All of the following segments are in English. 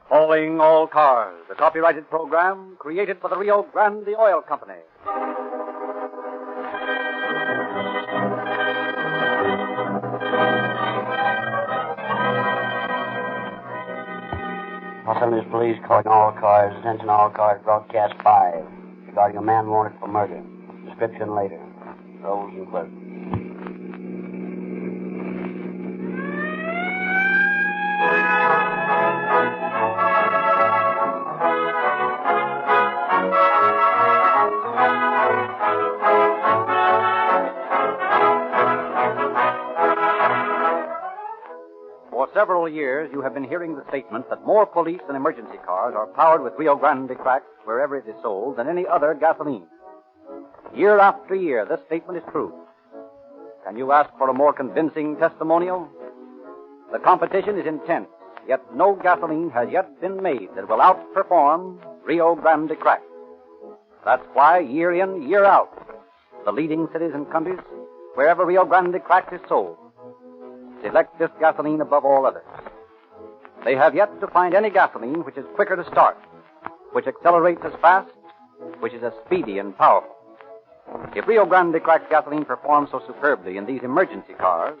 Calling All Cars, a copyrighted program created for the Rio Grande Oil Company. Los Angeles Police calling all cars. Attention all cars. Broadcast 5. Regarding a man wanted for murder. Description later. Rolls and clerks. For several years, you have been hearing the statement that more police and emergency cars are powered with Rio Grande crack wherever it is sold than any other gasoline. Year after year, this statement is true. Can you ask for a more convincing testimonial? The competition is intense, yet no gasoline has yet been made that will outperform Rio Grande crack. That's why, year in, year out, the leading cities and countries, wherever Rio Grande crack is sold, select this gasoline above all others. They have yet to find any gasoline which is quicker to start, which accelerates as fast, which is as speedy and powerful. If Rio Grande cracked gasoline performs so superbly in these emergency cars,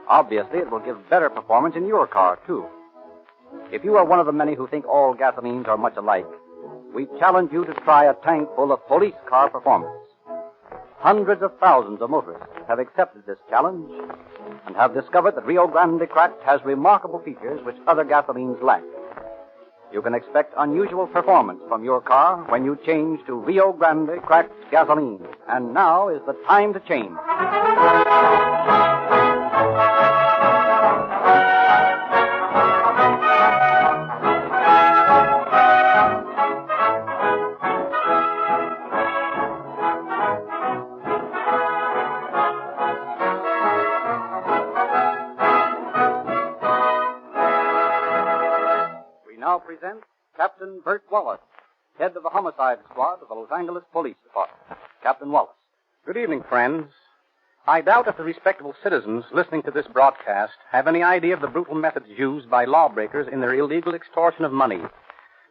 obviously it will give better performance in your car, too. If you are one of the many who think all gasolines are much alike, we challenge you to try a tank full of police car performance. Hundreds of thousands of motorists have accepted this challenge and have discovered that Rio Grande cracked has remarkable features which other gasolines lack. You can expect unusual performance from your car when you change to Rio Grande cracked gasoline. And now is the time to change. Now present Captain Bert Wallace, head of the homicide squad of the Los Angeles Police Department. Captain Wallace. Good evening, friends. I doubt if the respectable citizens listening to this broadcast have any idea of the brutal methods used by lawbreakers in their illegal extortion of money.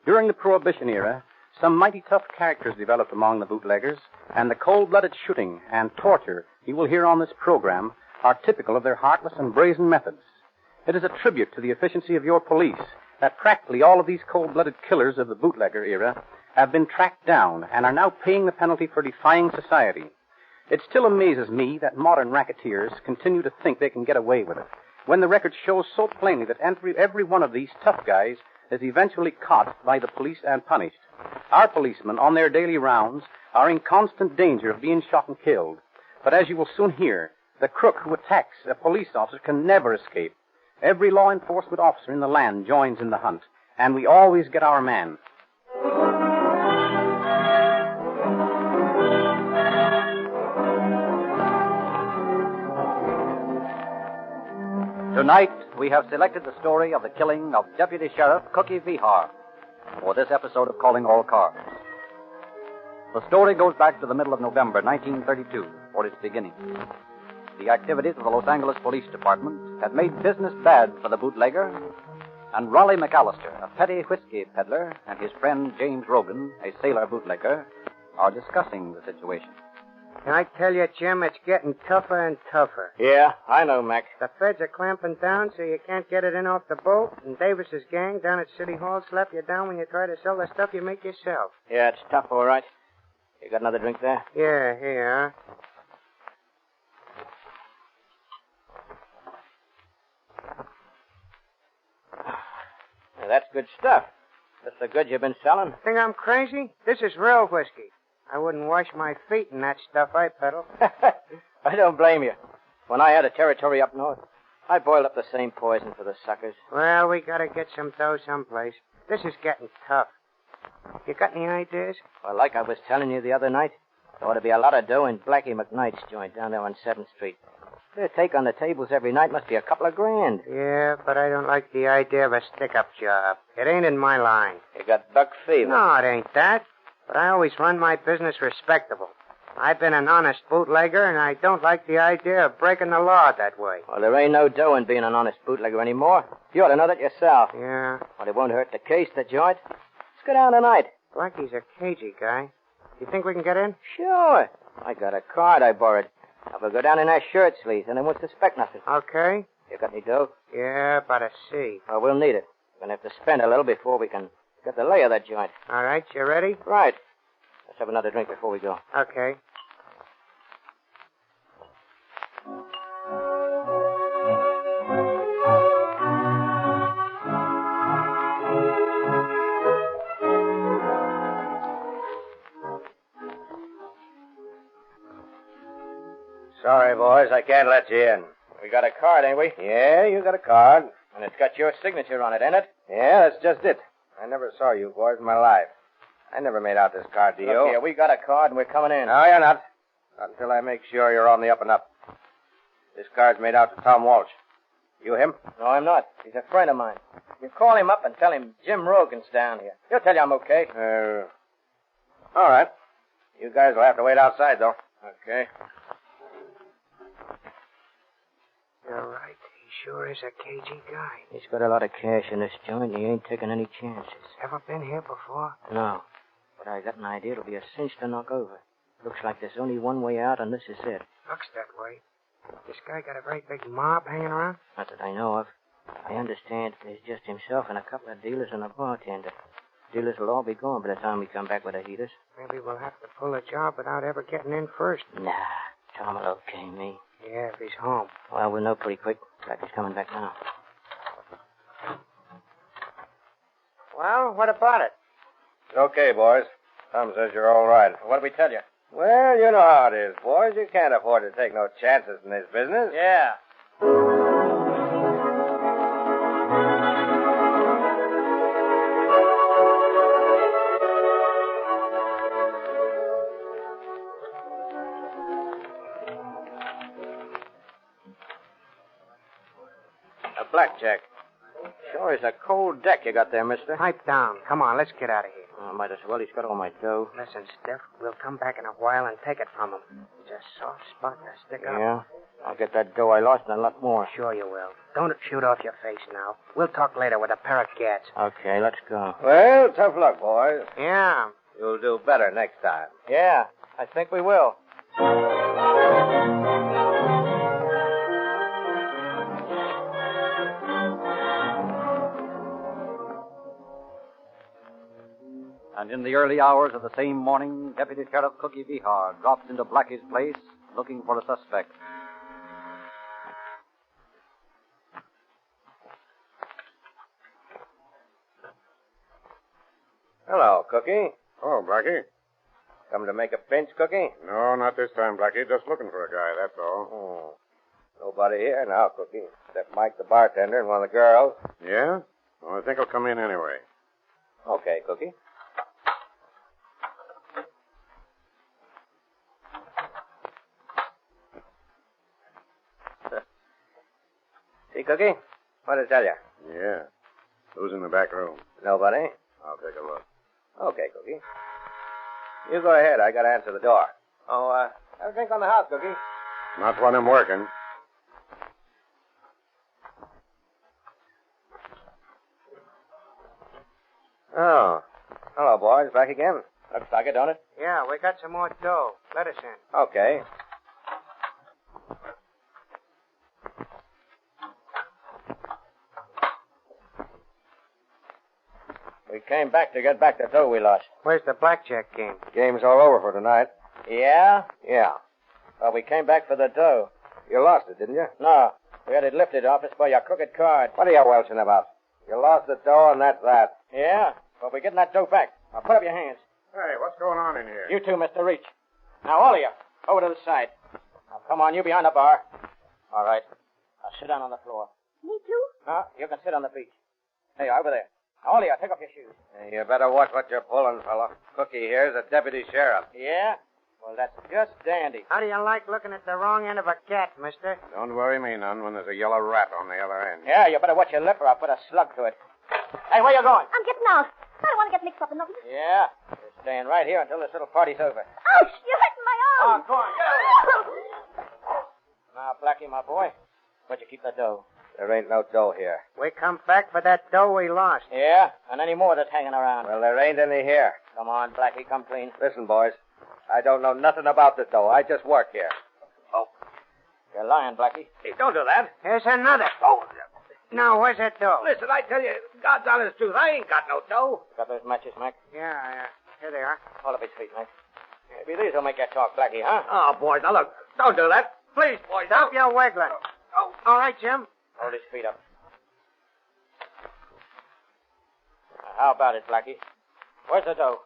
During the Prohibition era, some mighty tough characters developed among the bootleggers, and the cold-blooded shooting and torture you will hear on this program are typical of their heartless and brazen methods. It is a tribute to the efficiency of your police that practically all of these cold-blooded killers of the bootlegger era have been tracked down and are now paying the penalty for defying society. It still amazes me that modern racketeers continue to think they can get away with it, when the record shows so plainly that every one of these tough guys is eventually caught by the police and punished. Our policemen, on their daily rounds, are in constant danger of being shot and killed. But as you will soon hear, the crook who attacks a police officer can never escape. Every law enforcement officer in the land joins in the hunt, and we always get our man. Tonight, we have selected the story of the killing of Deputy Sheriff Cookie Vejar for this episode of Calling All Cars. The story goes back to the middle of November 1932 for its beginning. The activities of the Los Angeles Police Department had made business bad for the bootlegger, and Raleigh McAllister, a petty whiskey peddler, and his friend James Rogan, a sailor bootlegger, are discussing the situation. I tell you, Jim, it's getting tougher and tougher. Yeah, I know, Mac. The feds are clamping down so you can't get it in off the boat, and Davis's gang down at City Hall slap you down when you try to sell the stuff you make yourself. Yeah, it's tough, all right. You got another drink there? Yeah, here. That's good stuff. That's the good you've been selling. Think I'm crazy? This is real whiskey. I wouldn't wash my feet in that stuff I peddle. I don't blame you. When I had a territory up north, I boiled up the same poison for the suckers. Well, we gotta get some dough someplace. This is getting tough. You got any ideas? Well, like I was telling you the other night, there ought to be a lot of dough in Blackie McKnight's joint down there on 7th Street. Their take on the tables every night must be a couple of grand. Yeah, but I don't like the idea of a stick-up job. It ain't in my line. You got buck fever. No, it ain't that. But I always run my business respectable. I've been an honest bootlegger, and I don't like the idea of breaking the law that way. Well, there ain't no dough in being an honest bootlegger anymore. You ought to know that yourself. Yeah. Well, it won't hurt the case, the joint. Let's go down tonight. Blackie's a cagey guy. You think we can get in? Sure. I got a card I borrowed. Now, we'll go down in our shirt sleeves, and they won't suspect nothing. Okay. You got any dough? Yeah, about a C. Well, we'll need it. We're going to have to spend a little before we can get the lay of that joint. All right, you ready? Right. Let's have another drink before we go. Okay. Sorry, boys, I can't let you in. We got a card, ain't we? Yeah, you got a card. And it's got your signature on it, ain't it? Yeah, that's just it. I never saw you boys in my life. I never made out this card to you. Look here, we got a card and we're coming in. No, you're not. Not until I make sure you're on the up and up. This card's made out to Tom Walsh. You him? No, I'm not. He's a friend of mine. You call him up and tell him Jim Rogan's down here. He'll tell you I'm okay. All right. You guys will have to wait outside, though. Okay. You're right. He sure is a cagey guy. He's got a lot of cash in this joint and he ain't taking any chances. Ever been here before? No. But I got an idea it'll be a cinch to knock over. Looks like there's only one way out, and this is it. Looks that way. This guy got a very big mob hanging around? Not that I know of. I understand there's just himself and a couple of dealers and a bartender. Dealers will all be gone by the time we come back with the heaters. Maybe we'll have to pull a job without ever getting in first. Nah, Tom will okay me. Yeah, if he's home. Well, we'll know pretty quick. Like he's coming back now. Well, what about it? It's okay, boys. Tom says you're all right. What did we tell you? Well, you know how it is, boys. You can't afford to take no chances in this business. Yeah. A blackjack. Sure is a cold deck you got there, mister. Pipe down. Come on, let's get out of here. Oh, might as well. He's got all my dough. Listen, Steph, we'll come back in a while and take it from him. It's a soft spot to stick up. Yeah? I'll get that dough I lost and a lot more. Sure you will. Don't shoot off your face now. We'll talk later with a pair of gats. Okay, let's go. Well, tough luck, boys. Yeah. You'll do better next time. Yeah, I think we will. And in the early hours of the same morning, Deputy Sheriff Cookie Vejar drops into Blackie's place looking for a suspect. Hello, Cookie. Oh, Blackie? Come to make a pinch, Cookie? No, not this time, Blackie. Just looking for a guy, that's all. Oh. Nobody here now, Cookie, except Mike the bartender and one of the girls. Yeah? Well, I think he'll come in anyway. Okay, Cookie. See, Cookie? What'd I tell you? Yeah. Who's in the back room? Nobody? I'll take a look. Okay, Cookie. You go ahead. I gotta answer the door. Oh, have a drink on the house, Cookie. Not when I'm working. Oh. Hello, boys. Back again? Looks like it, don't it? Yeah, we got some more dough. Let us in. Okay. We came back to get back the dough we lost. Where's the blackjack game? Game's all over for tonight. Yeah? Yeah. Well, we came back for the dough. You lost it, didn't you? No, we had it lifted off us by your crooked card. What are you welching about? You lost the dough, and that's that. Yeah? Well, we're getting that dough back. Now, put up your hands. Hey, what's going on in here? You two, Mr. Reach. Now, all of you, over to the side. Now, come on, you behind the bar. All right. Now, sit down on the floor. Me too? No, you can sit on the beach. Hey, over there. Now, all of you, take off your shoes. Hey, you better watch what you're pulling, fella. Cookie here's a deputy sheriff. Yeah? Well, that's just dandy. How do you like looking at the wrong end of a cat, mister? Don't worry me none when there's a yellow rat on the other end. Yeah, you better watch your lip or I'll put a slug to it. Hey, where you going? I'm getting out. I don't want to get mixed up in nothing. Yeah, you're staying right here until this little party's over. Ouch! You hurt my arm. Ah, go on. Now, Blackie, my boy, where'd you keep the dough? There ain't no dough here. We come back for that dough we lost. Yeah? And any more that's hanging around? Well, there ain't any here. Come on, Blackie, come clean. Listen, boys. I don't know nothing about the dough. I just work here. Oh. You're lying, Blackie. Hey, don't do that. Here's another. Oh, Now, where's that dough? listen, I tell you, God's honest truth, I ain't got no dough. Got those matches, Mac? Yeah. Here they are. Hold up his feet, Mac. Maybe these will make you talk, Blackie, huh? Oh, boys, now look. Don't do that. Please, boys. Stop your wiggling. Oh. All right, Jim. Hold his feet up. Now, how about it, Blackie? Where's the dough?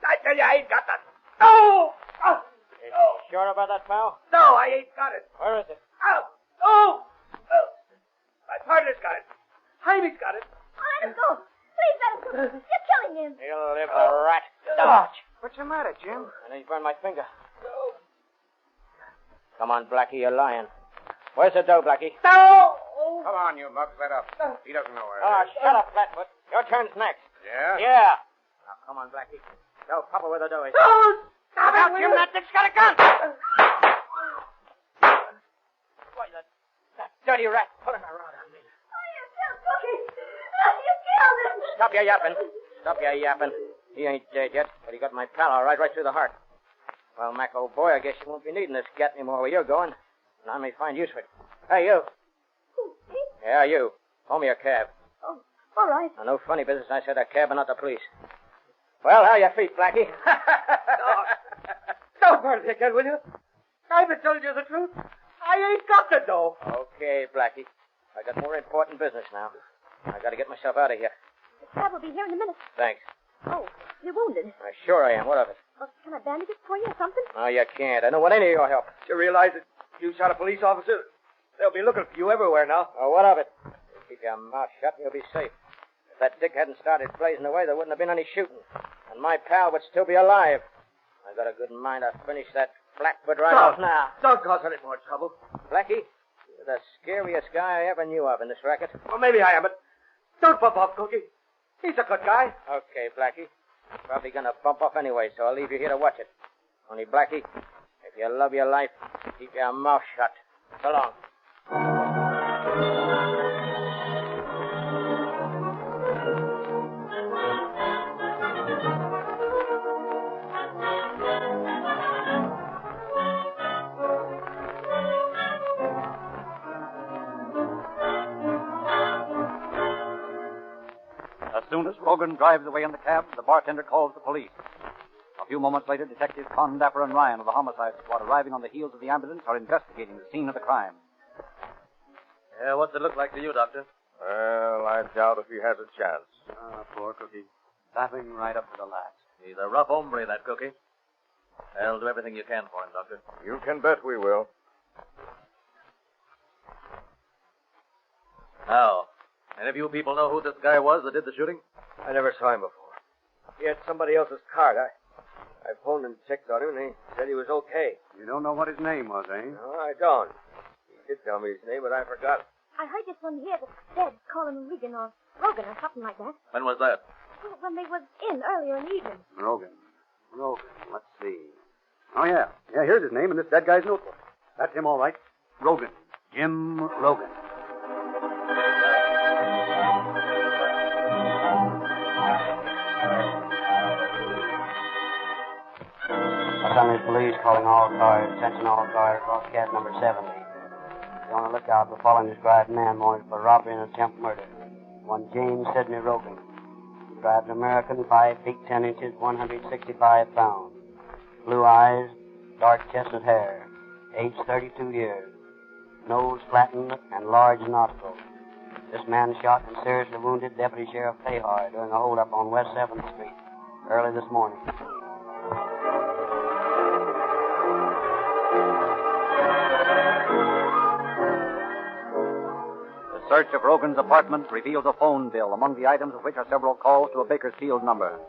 I tell you, I ain't got that. No! Oh, You sure about that, pal? no, I ain't got it. Where is it? Oh, oh, oh. My partner's got it. Jaime's got it. Oh, let him go. Please let him go. You're killing him. He'll live, the rat. Dodge. What's the matter, Jim? And he's burned my finger. Come on, Blackie, you're lying. Where's the dough, Blackie? No! Come on, you mugs, let up. He doesn't know where Oh, it is. shut up, Flatfoot. Your turn's next. Yeah? Yeah. Now, come on, Blackie. Tell Papa where the dough is. No! Stop out, Jim. That dick's got a gun. Why, that dirty rat pulling a rod on me. Oh, you killed Cookie. You killed him. Stop your yapping. Stop your yapping. He ain't dead yet, but he got my pal all right through the heart. Well, Mac, old boy, I guess you won't be needing this gat anymore where you're going. And I may find use for it. Hey, you. Who, me? Yeah, you. Call me a cab. Oh, all right. Now, no funny business. I said a cab and not the police. Well, how your feet, Blackie? Don't burn it again, will you? I've been telling you the truth. I ain't got the dough. Okay, Blackie. I got more important business now. I got to get myself out of here. The cab will be here in a minute. Thanks. Oh, you're wounded. Sure I am. What of it? Oh, can I bandage it for you or something? No, you can't. I don't want any of your help. You realize that you shot a police officer? They'll be looking for you everywhere now. Oh, what of it? You keep your mouth shut and you'll be safe. If that dick hadn't started blazing away, there wouldn't have been any shooting. And my pal would still be alive. I got a good mind to finish that Flatfoot right off now. Don't cause any more trouble. Blackie, you're the scariest guy I ever knew of in this racket. Well, maybe I am, but don't bump off Cookie. He's a good guy. Okay, Blackie. Probably gonna bump off anyway, so I'll leave you here to watch it. Only, Blackie, if you love your life, keep your mouth shut. So long. As soon as Rogan drives away in the cab, the bartender calls the police. A few moments later, Detectives Condapper and Ryan of the Homicide Squad, arriving on the heels of the ambulance, are investigating the scene of the crime. Yeah, what's it look like to you, Doctor? Well, I doubt if he has a chance. Ah, poor Cookie. Laughing right up to the last. He's a rough hombre, that Cookie. I'll do everything you can for him, Doctor. You can bet we will. Now, any of you people know who this guy was that did the shooting? I never saw him before. He had somebody else's card. I phoned and checked on him, and he said he was okay. You don't know what his name was, eh? No, I don't. He did tell me his name, but I forgot. I heard this one here that's dead, call him Regan or Rogan or something like that. When was that? When they was in earlier in the evening. Rogan. Let's see. Oh, yeah. Yeah, here's his name in this dead guy's notebook. That's him, all right. Rogan. Jim Rogan. Los Angeles Police calling all cars. Attention all cars. Broadcast number 70. Be on the lookout for following described man wanted for robbery and attempt murder. One James Sidney Rogan. Described American, 5 feet 10 inches, 165 pounds. Blue eyes, dark chestnut hair. Age 32 years. Nose flattened and large nostrils. This man shot and seriously wounded Deputy Sheriff Vejar during a holdup on West 7th Street early this morning. The search of Rogan's apartment reveals a phone bill, among the items of which are several calls to a Bakersfield number.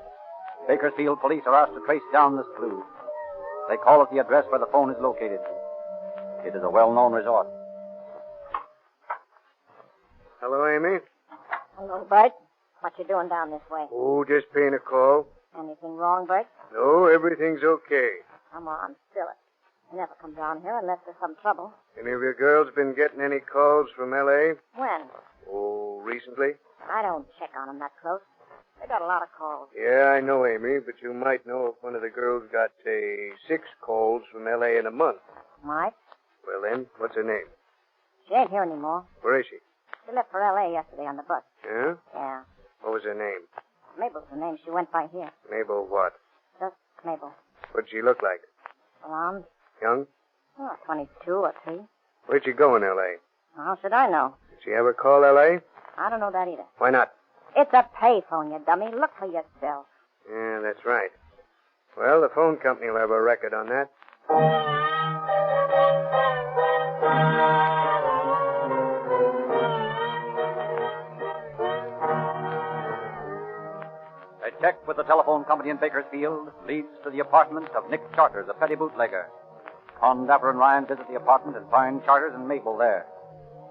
Bakersfield police are asked to trace down this clue. They call at the address where the phone is located. It is a well-known resort. Hello, Amy. Hello, Bert. What you doing down this way? Oh, just paying a call. Anything wrong, Bert? No, everything's okay. Come on, spill it. I never come down here unless there's some trouble. Any of your girls been getting any calls from L.A.? When? Oh, recently? I don't check on them that close. They got a lot of calls. Yeah, I know, Amy, but you might know if one of the girls got, say, 6 calls from L.A. in a month. Might. Well, then, what's her name? She ain't here anymore. Where is she? She left for L.A. yesterday on the bus. Yeah? Yeah. What was her name? Mabel's the name. She went by here. Mabel what? Just Mabel. What'd she look like? Blonde. Young? Oh, 22 or 3. Where'd she go in L.A.? How should I know? Did she ever call L.A.? I don't know that either. Why not? It's a payphone, you dummy. Look for yourself. Yeah, that's right. Well, the phone company will have a record on that. A check with the telephone company in Bakersfield leads to the apartment of Nick Charters, a petty bootlegger. Con Dapper and Ryan visit the apartment and find Charters and Mabel there.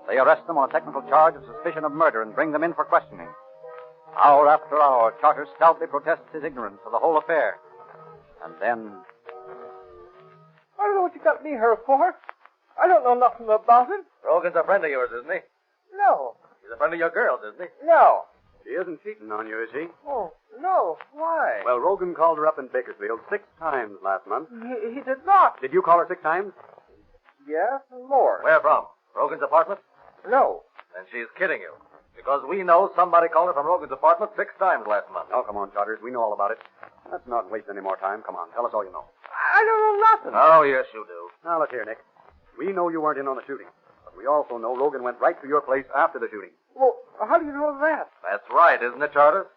They arrest them on a technical charge of suspicion of murder and bring them in for questioning. Hour after hour, Charters stoutly protests his ignorance of the whole affair. And then... I don't know what you got me here for. I don't know nothing about it. Rogan's a friend of yours, isn't he? No. He's a friend of your girls, isn't he? No. He isn't cheating on you, is he? Oh, no. Why? Well, Rogan called her up in Bakersfield 6 times last month. He did not. Did you call her 6 times? Yes, and more. Where from? Rogan's apartment? No. Then she's kidding you. Because we know somebody called her from Rogan's apartment 6 times last month. Oh, come on, Charters. We know all about it. Let's not waste any more time. Come on, tell us all you know. I don't know nothing. Oh, yes, you do. Now, look here, Nick. We know you weren't in on the shooting. But we also know Rogan went right to your place after the shooting. Well, how do you know that? That's right, isn't it, Charters?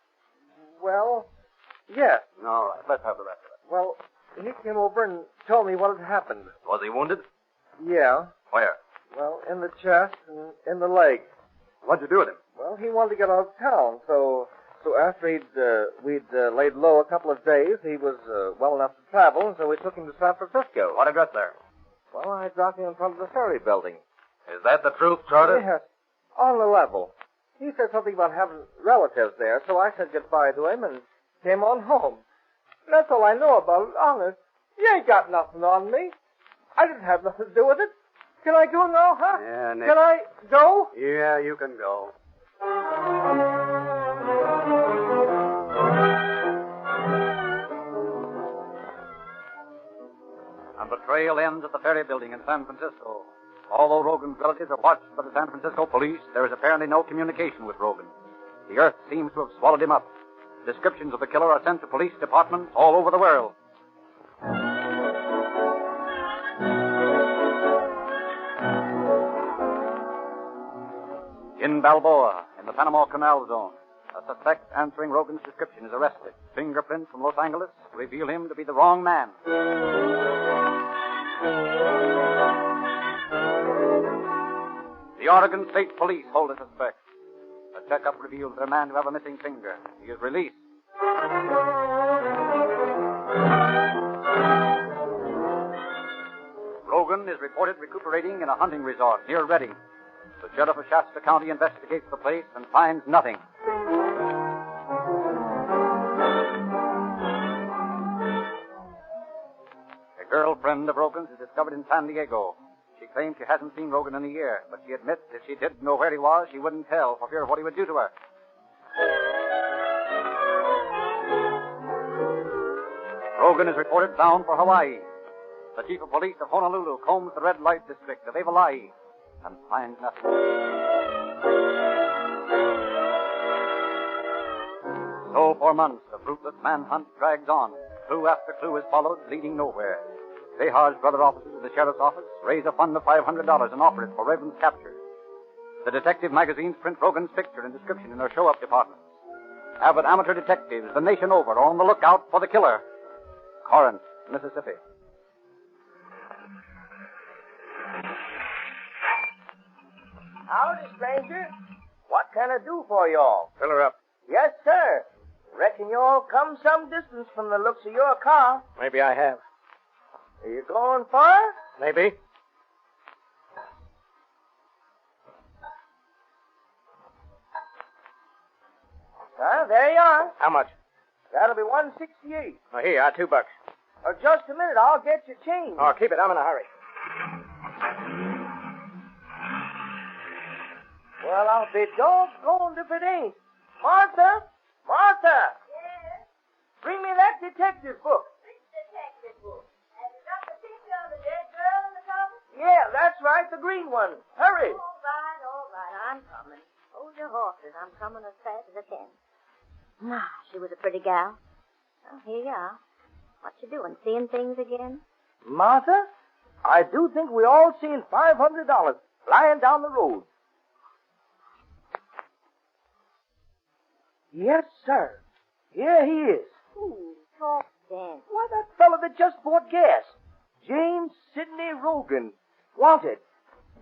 Well, yes. All right, let's have the rest of it. Well, he came over and told me what had happened. Was he wounded? Yeah. Where? Well, in the chest and in the leg. What'd you do with him? Well, he wanted to get out of town, so after we'd laid low a couple of days, he was well enough to travel, and so we took him to San Francisco. What address there? Well, I dropped him in front of the Ferry building. Is that the truth, Charters? Yes, on the level. He said something about having relatives there, so I said goodbye to him and came on home. That's all I know about it, honest. You ain't got nothing on me. I didn't have nothing to do with it. Can I go now, huh? Yeah, Nick. Can I go? Yeah, you can go. And the trail ends at the Ferry Building in San Francisco. Although Rogan's relatives are watched by the San Francisco police, there is apparently no communication with Rogan. The earth seems to have swallowed him up. Descriptions of the killer are sent to police departments all over the world. In Balboa, in the Panama Canal Zone, a suspect answering Rogan's description is arrested. Fingerprints from Los Angeles reveal him to be the wrong man. The Oregon State Police hold a suspect. A checkup reveals their man to have a missing finger. He is released. Rogan is reported recuperating in a hunting resort near Redding. The sheriff of Shasta County investigates the place and finds nothing. A girlfriend of Rogan's is discovered in San Diego. She claims she hasn't seen Rogan in a year, but she admits if she did know where he was, she wouldn't tell for fear of what he would do to her. Rogan is reported bound for Hawaii. The chief of police of Honolulu combs the red light district of Avalai and finds nothing. So for months, the fruitless manhunt drags on. Clue after clue is followed, leading nowhere. Vejar's brother officers of the sheriff's office raise a fund of $500 and offer it for Raven's capture. The detective magazines print Rogan's picture and description in their show-up departments. Avid amateur detectives the nation over are on the lookout for the killer. Corinth, Mississippi. Howdy, stranger. What can I do for y'all? Fill her up. Yes, sir. Reckon you all come some distance from the looks of your car. Maybe I have. Are you going far? Maybe. There you are. How much? That'll be $168. Oh, here, $2. Just a minute. I'll get your change. Oh, keep it. I'm in a hurry. Well, I'll be doggone if it ain't. Martha? Martha! Yes? Bring me that detective book. Which detective book? Have you got the picture of the dead girl in the cover? Yeah, that's right, the green one. Hurry. All right. I'm coming. Hold your horses. I'm coming as fast as I can. Ah, she was a pretty gal. Well, here you are. What you doing? Seeing things again? Martha, I do think we all seen $500 lying down the road. Yes, sir. Here he is. Ooh, talk then. Why, that fellow that just bought gas. James Sidney Rogan. Wanted.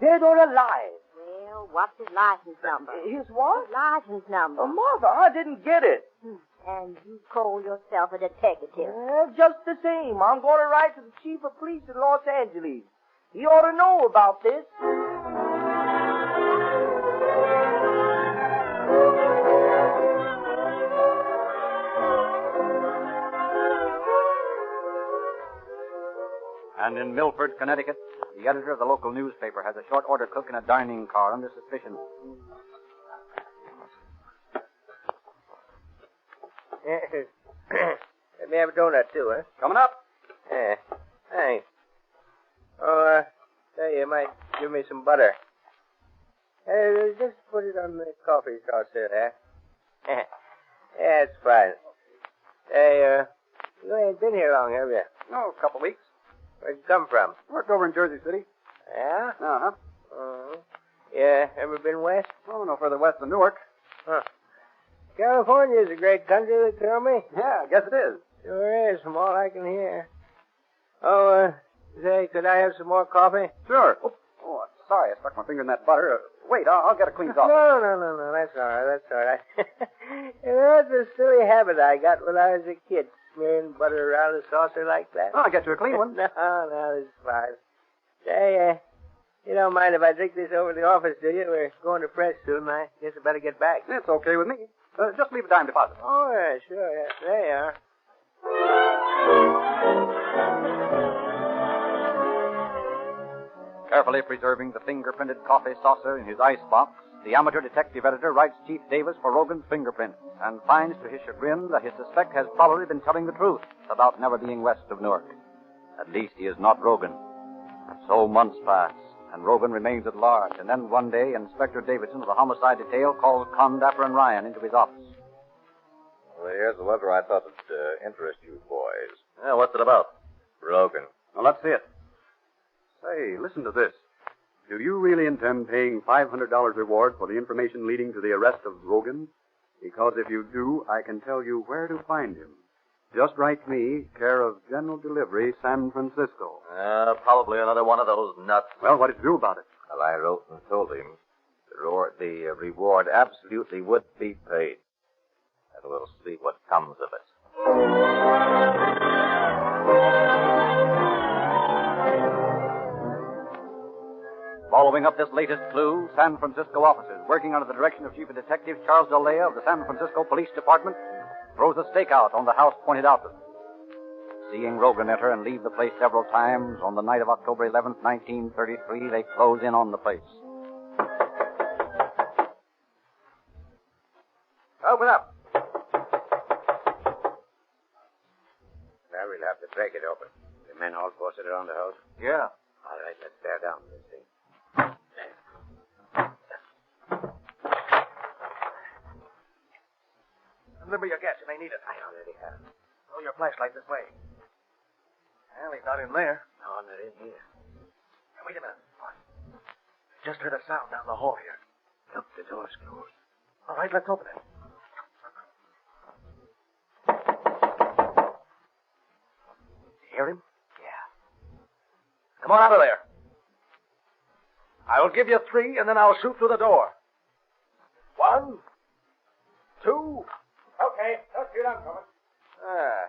Dead or alive. Well, what's his license number? His what? His license number. Oh, Martha, I didn't get it. And you call yourself a detective. Just the same, I'm going to write to the chief of police in Los Angeles. He ought to know about this. And in Milford, Connecticut, the editor of the local newspaper has a short order cook in a dining car under suspicion. Let me have a donut, too, huh? Coming up. Yeah. Thanks. Oh, say, you might give me some butter. Hey, just put it on the coffee saucer there. Yeah, it's fine. Hey, you ain't been here long, have you? Oh, a couple weeks. Where'd you come from? Worked over in Jersey City. Yeah? Uh-huh. Yeah, ever been west? Oh, no further west than Newark. Huh. California's a great country, they tell me. Yeah, I guess it is. Sure is, from all I can hear. Oh, say, could I have some more coffee? Sure. Oh, sorry, I stuck my finger in that butter. Wait, I'll get a clean saucer. No, that's all right. That's a silly habit I got when I was a kid, smearing butter around a saucer like that. I'll get you a clean one. No, this is fine. Say, you don't mind if I drink this over to the office, do you? We're going to press soon. I guess I better get back. It's okay with me. Just leave a dime deposit. Oh, yeah, sure, yeah. There you are. Carefully preserving the finger-printed coffee saucer in his icebox, the amateur detective editor writes Chief Davis for Rogan's fingerprints and finds to his chagrin that his suspect has probably been telling the truth about never being west of Newark. At least he is not Rogan. So months pass, and Rogan remains at large, and then one day Inspector Davidson of the homicide detail calls Condapper and Ryan into his office. Well, here's the letter I thought would interest you boys. Yeah, what's it about? Rogan. Well, let's see it. Say, listen to this. Do you really intend paying $500 reward for the information leading to the arrest of Rogan? Because if you do, I can tell you where to find him. Just write me, care of General Delivery, San Francisco. Probably another one of those nuts. Well, what did you do about it? Well, I wrote and told him the reward absolutely would be paid. And we'll see what comes of it. Following up this latest clue, San Francisco officers, working under the direction of Chief of Detective Charles D'Alea of the San Francisco Police Department, throws a stakeout on the house pointed out to them. Seeing Rogan enter and leave the place several times, on the night of October 11th, 1933, they close in on the place. Open up. Now we'll have to break it open. The men all posted around the house? Yeah. All right, let's tear down this thing. Remember your gas. You may need it. I already have. Throw your flashlight this way. Well, he's not in there. No, not in here. Now, wait a minute. Just heard a sound down the hall here. Look, the door's closed. All right, let's open it. You hear him? Yeah. Come on out of there. I will give you 3, and then I'll shoot through the door. 1, 2. Okay, don't shoot, I'm coming.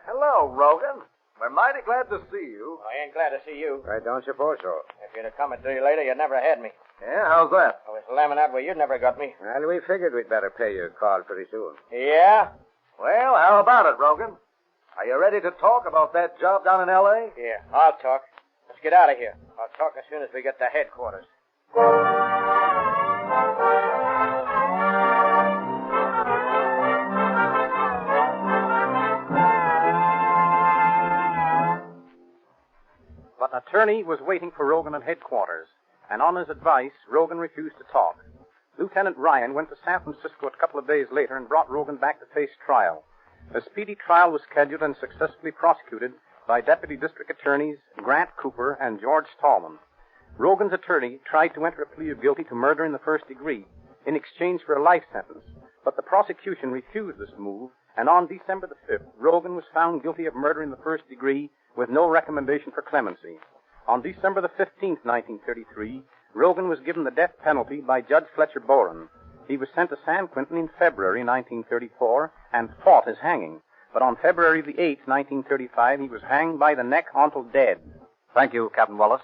Hello, Rogan. We're mighty glad to see you. I ain't glad to see you. I don't suppose so. If you'd have come to you later, you'd never had me. Yeah, how's that? I was slamming out where you'd never got me. Well, we figured we'd better pay your call pretty soon. Yeah? Well, how about it, Rogan? Are you ready to talk about that job down in L.A.? Yeah, I'll talk. Let's get out of here. I'll talk as soon as we get to headquarters. But an attorney was waiting for Rogan at headquarters, and on his advice, Rogan refused to talk. Lieutenant Ryan went to San Francisco a couple of days later and brought Rogan back to face trial. A speedy trial was scheduled and successfully prosecuted by Deputy District Attorneys Grant Cooper and George Stallman. Rogan's attorney tried to enter a plea of guilty to murder in the first degree in exchange for a life sentence, but the prosecution refused this move, and on December the 5th, Rogan was found guilty of murder in the first degree with no recommendation for clemency. On December the 15th, 1933, Rogan was given the death penalty by Judge Fletcher Boren. He was sent to San Quentin in February 1934 and fought his hanging. But on February the 8th, 1935, he was hanged by the neck until dead. Thank you, Captain Wallace.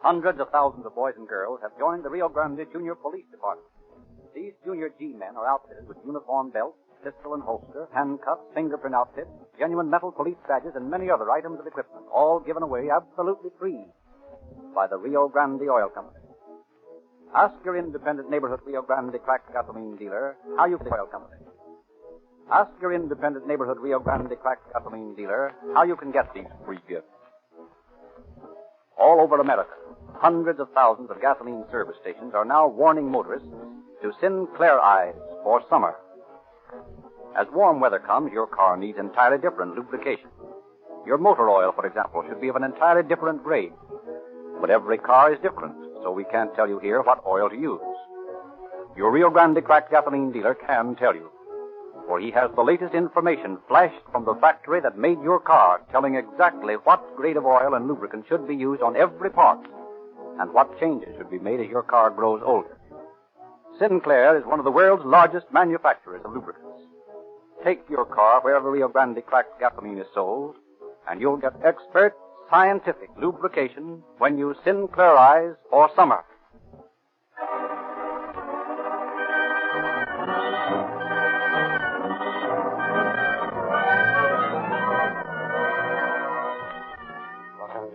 Hundreds of thousands of boys and girls have joined the Rio Grande Junior Police Department. These junior G-men are outfitted with uniform belts, pistol and holster, handcuffs, fingerprint outfits, genuine metal police badges, and many other items of equipment, all given away absolutely free by the Rio Grande Oil Company. Ask your independent neighborhood Rio Grande cracked gasoline dealer how you can get the oil company. Ask your independent neighborhood Rio Grande cracked gasoline dealer how you can get these free gifts. All over America, hundreds of thousands of gasoline service stations are now warning motorists to Sinclair Eyes for summer. As warm weather comes, your car needs entirely different lubrication. Your motor oil, for example, should be of an entirely different grade. But every car is different, so we can't tell you here what oil to use. Your Rio Grande cracked gasoline dealer can tell you, for he has the latest information flashed from the factory that made your car, telling exactly what grade of oil and lubricant should be used on every part, and what changes should be made as your car grows older. Sinclair is one of the world's largest manufacturers of lubricants. Take your car wherever Rio Grande cracked gasoline is sold, and you'll get expert, scientific lubrication when you Sinclair Eyes for summer.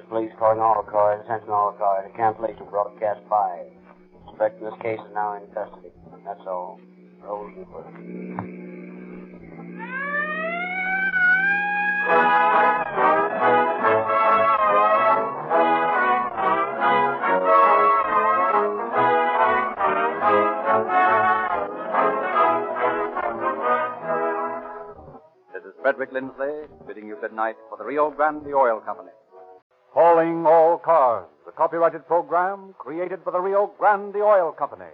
Police calling all cars, attention all cars, cancellation broadcast 5. Suspect in this case is now in custody. That's all. Rolls and foot. This is Frederick Lindsley bidding you good night for the Rio Grande Oil Company. Calling all cars, the copyrighted program created for the Rio Grande Oil Company.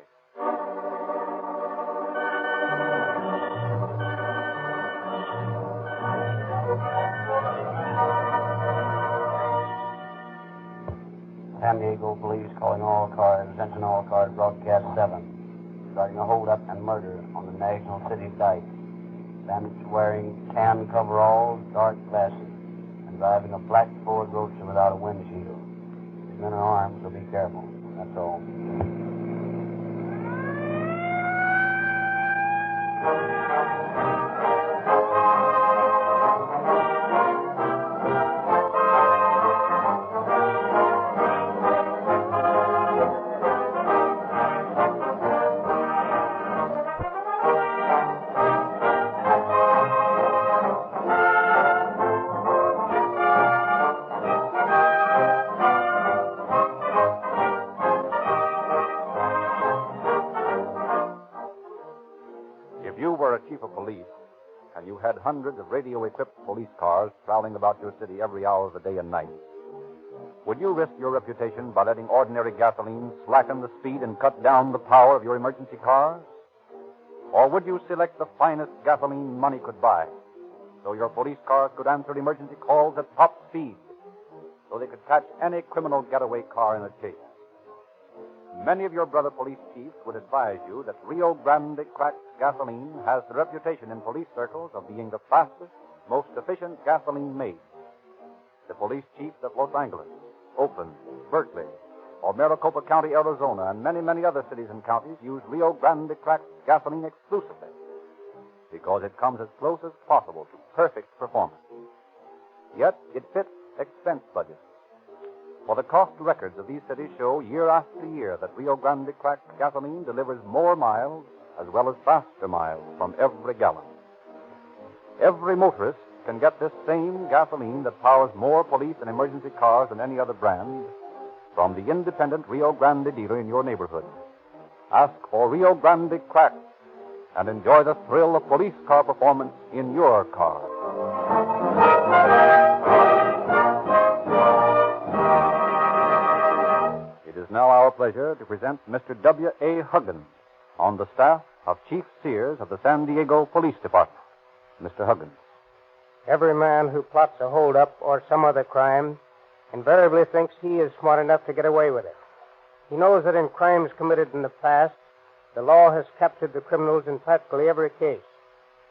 San Diego police calling all cars, attention all cars, broadcast 7. Regarding a holdup and murder on the National City dike. Bandits wearing tan coveralls, dark glasses, and driving a black Ford Roadster without a windshield. These men are armed, so be careful. That's all. If you were a chief of police and you had hundreds of radio-equipped police cars prowling about your city every hour of the day and night, would you risk your reputation by letting ordinary gasoline slacken the speed and cut down the power of your emergency cars? Or would you select the finest gasoline money could buy so your police cars could answer emergency calls at top speed so they could catch any criminal getaway car in a chase? Many of your brother police chiefs would advise you that Rio Grande cracked gasoline has the reputation in police circles of being the fastest, most efficient gasoline made. The police chiefs of Los Angeles, Oakland, Berkeley, or Maricopa County, Arizona, and many, many other cities and counties use Rio Grande cracked gasoline exclusively because it comes as close as possible to perfect performance. Yet it fits expense budgets. For the cost records of these cities show year after year that Rio Grande cracked gasoline delivers more miles as well as faster miles from every gallon. Every motorist can get this same gasoline that powers more police and emergency cars than any other brand from the independent Rio Grande dealer in your neighborhood. Ask for Rio Grande cracked and enjoy the thrill of police car performance in your car. It is now our pleasure to present Mr. W.A. Huggins on the staff of Chief Sears of the San Diego Police Department. Mr. Huggins. Every man who plots a holdup or some other crime invariably thinks he is smart enough to get away with it. He knows that in crimes committed in the past, the law has captured the criminals in practically every case,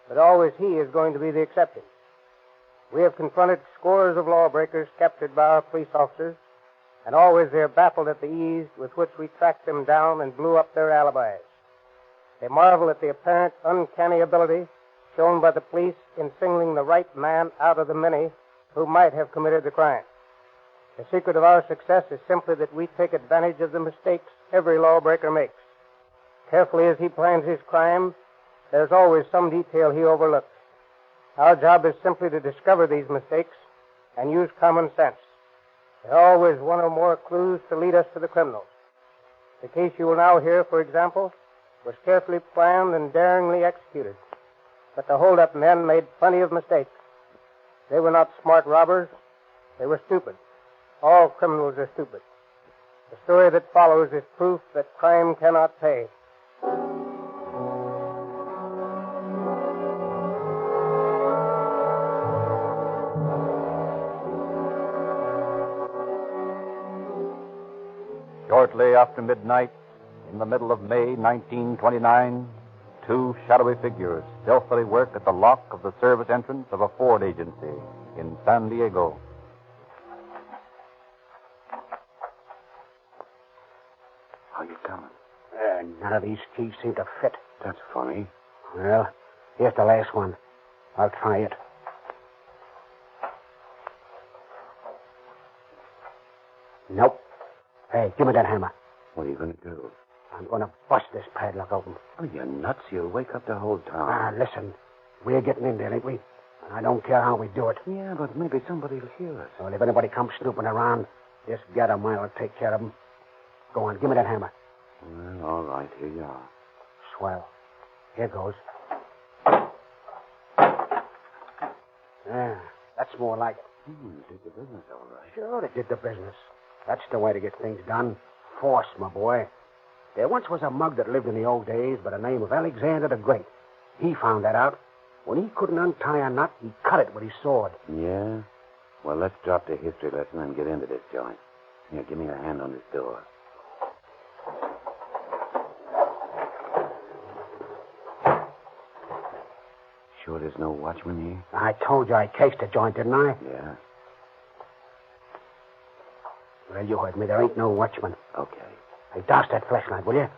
but always he is going to be the exception. We have confronted scores of lawbreakers captured by our police officers, and always they are baffled at the ease with which we tracked them down and blew up their alibis. They marvel at the apparent uncanny ability shown by the police in singling the right man out of the many who might have committed the crime. The secret of our success is simply that we take advantage of the mistakes every lawbreaker makes. Carefully as he plans his crime, there's always some detail he overlooks. Our job is simply to discover these mistakes and use common sense. There are always one or more clues to lead us to the criminals. The case you will now hear, for example, was carefully planned and daringly executed. But the hold-up men made plenty of mistakes. They were not smart robbers. They were stupid. All criminals are stupid. The story that follows is proof that crime cannot pay. Shortly after midnight, in the middle of May 1929, two shadowy figures stealthily work at the lock of the service entrance of a Ford agency in San Diego. How you coming? None of these keys seem to fit. That's funny. Well, here's the last one. I'll try it. Nope. Hey, give me that hammer. What are you going to do? I'm going to bust this padlock open. Oh, you're nuts. You'll wake up the whole town. Ah, listen. We're getting in there, ain't we? And I don't care how we do it. Yeah, but maybe somebody will hear us. Well, if anybody comes snooping around, just get 'em. I'll take care of 'em. Go on, give me that hammer. Well, all right. Here you are. Swell. Here goes. Yeah, that's more like it. It did the business all right. Sure, it did the business. That's the way to get things done. Force, my boy. There once was a mug that lived in the old days by the name of Alexander the Great. He found that out. When he couldn't untie a knot, he cut it with his sword. Yeah? Well, let's drop the history lesson and get into this joint. Here, give me a hand on this door. Sure there's no watchman here? I told you I cased the joint, didn't I? Yeah. Well, you heard me. There ain't no watchman. Okay. Hey, douse that flashlight, will you?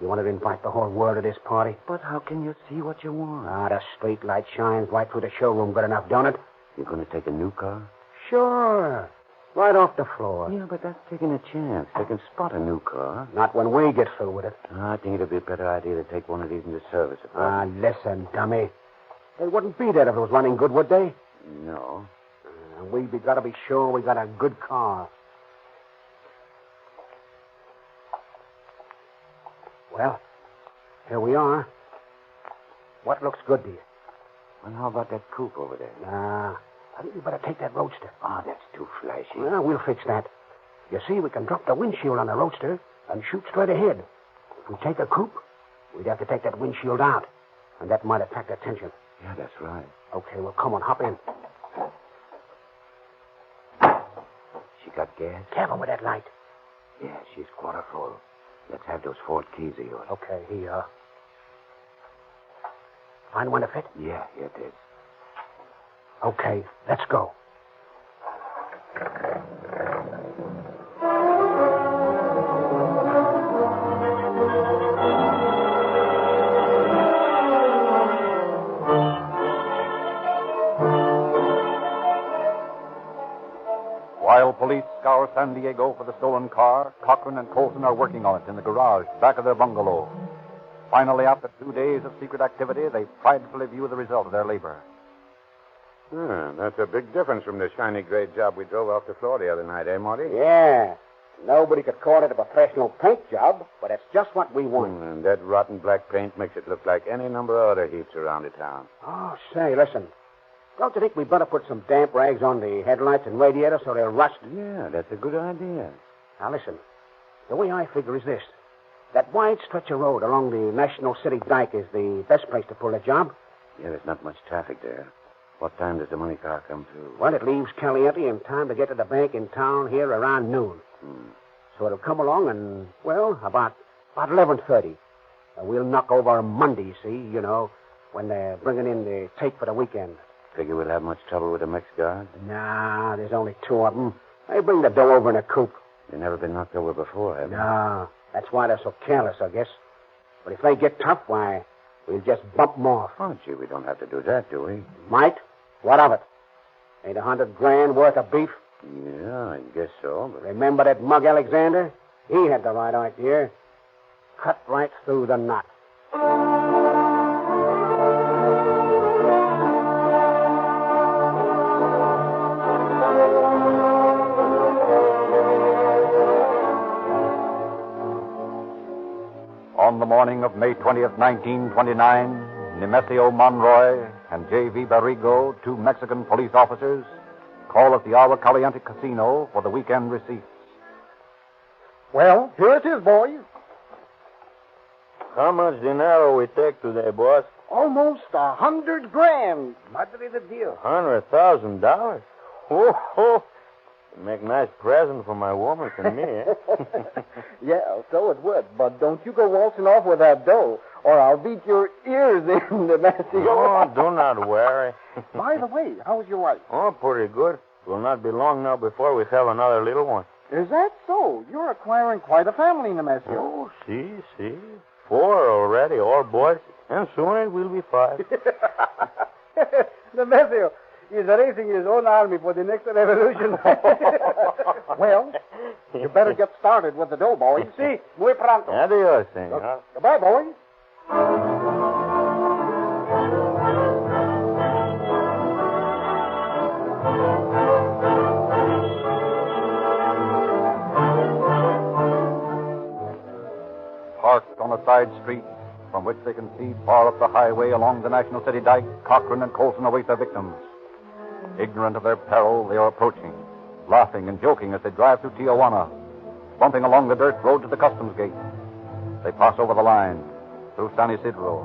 You want to invite the whole world to this party? But how can you see what you want? Ah, the street light shines right through the showroom good enough, don't it? You're going to take a new car? Sure. Right off the floor. Yeah, but that's taking a chance. They can spot a new car. Not when we get through with it. I think it'd be a better idea to take one of these into service. Ah, listen, dummy. They wouldn't be there if it was running good, would they? No. We got to be sure we got a good car. Well, here we are. What looks good to you? Well, how about that coupe over there? Nah, I think we better take that roadster. Oh, that's too flashy. Well, we'll fix that. You see, we can drop the windshield on the roadster and shoot straight ahead. If we take a coupe, we'd have to take that windshield out, and that might attract attention. Yeah, that's right. Okay, well, come on, hop in. She got gas? Careful with that light. Yeah, she's quarter full. Let's have those Ford keys of yours. Okay, here you are. Find one to fit? Yeah, here it is. Okay, let's go. police scour San Diego for the stolen car, Cochran and Colson are working on it in the garage back of their bungalow. Finally, after 2 days of secret activity, they pridefully view the result of their labor. That's a big difference from the shiny gray job we drove off the floor the other night, eh, Marty? Yeah. Nobody could call it a professional paint job, but it's just what we want. And that rotten black paint makes it look like any number of other heaps around the town. Oh, say, listen. Don't you think we better put some damp rags on the headlights and radiator so they'll rust? Yeah, that's a good idea. Now, listen. The way I figure is this. That wide stretch of road along the National City Dike is the best place to pull the job. Yeah, there's not much traffic there. What time does the money car come through? Well, it leaves Caliente in time to get to the bank in town here around noon. So it'll come along and, well, about 11:30. And we'll knock over Monday, see, when they're bringing in the tape for the weekend. Figure we'll have much trouble with the Mex guards? Nah, there's only 2 of them. They bring the dough over in a coupe. They've never been knocked over before, have they? No, that's why they're so careless, I guess. But if they get tough, why, we'll just bump them off. Oh, gee, we don't have to do that, do we? Might. What of it? Ain't $100,000 worth of beef? Yeah, I guess so, but... Remember that mug Alexander? He had the right idea. Cut right through the knot. On the morning of May 20th, 1929, Nemesio Monroy and J.V. Barrigo, 2 Mexican police officers, call at the Agua Caliente Casino for the weekend receipts. Well, here it is, boys. How much dinero we take today, boss? Almost $100,000. Madre de Dios. $100,000? Oh, make a nice present for my woman and me, eh? Yeah, so it would. But don't you go waltzing off with that dough, or I'll beat your ears in, Nemesio. Oh, do not worry. By the way, how's your wife? Oh, pretty good. Will not be long now before we have another little one. Is that so? You're acquiring quite a family, Nemesio. Oh, see. 4 already, all boys. And soon it will be 5. Nemesio, he's raising his own army for the next revolution. Well, you better get started with the dough, boys. See, muy pronto. Adios, senor. Goodbye, boys. Parked on a side street from which they can see far up the highway along the National City Dike, Cochran and Colson await their victims. Ignorant of their peril, they are approaching, laughing and joking as they drive through Tijuana, bumping along the dirt road to the customs gate. They pass over the line, through San Isidro,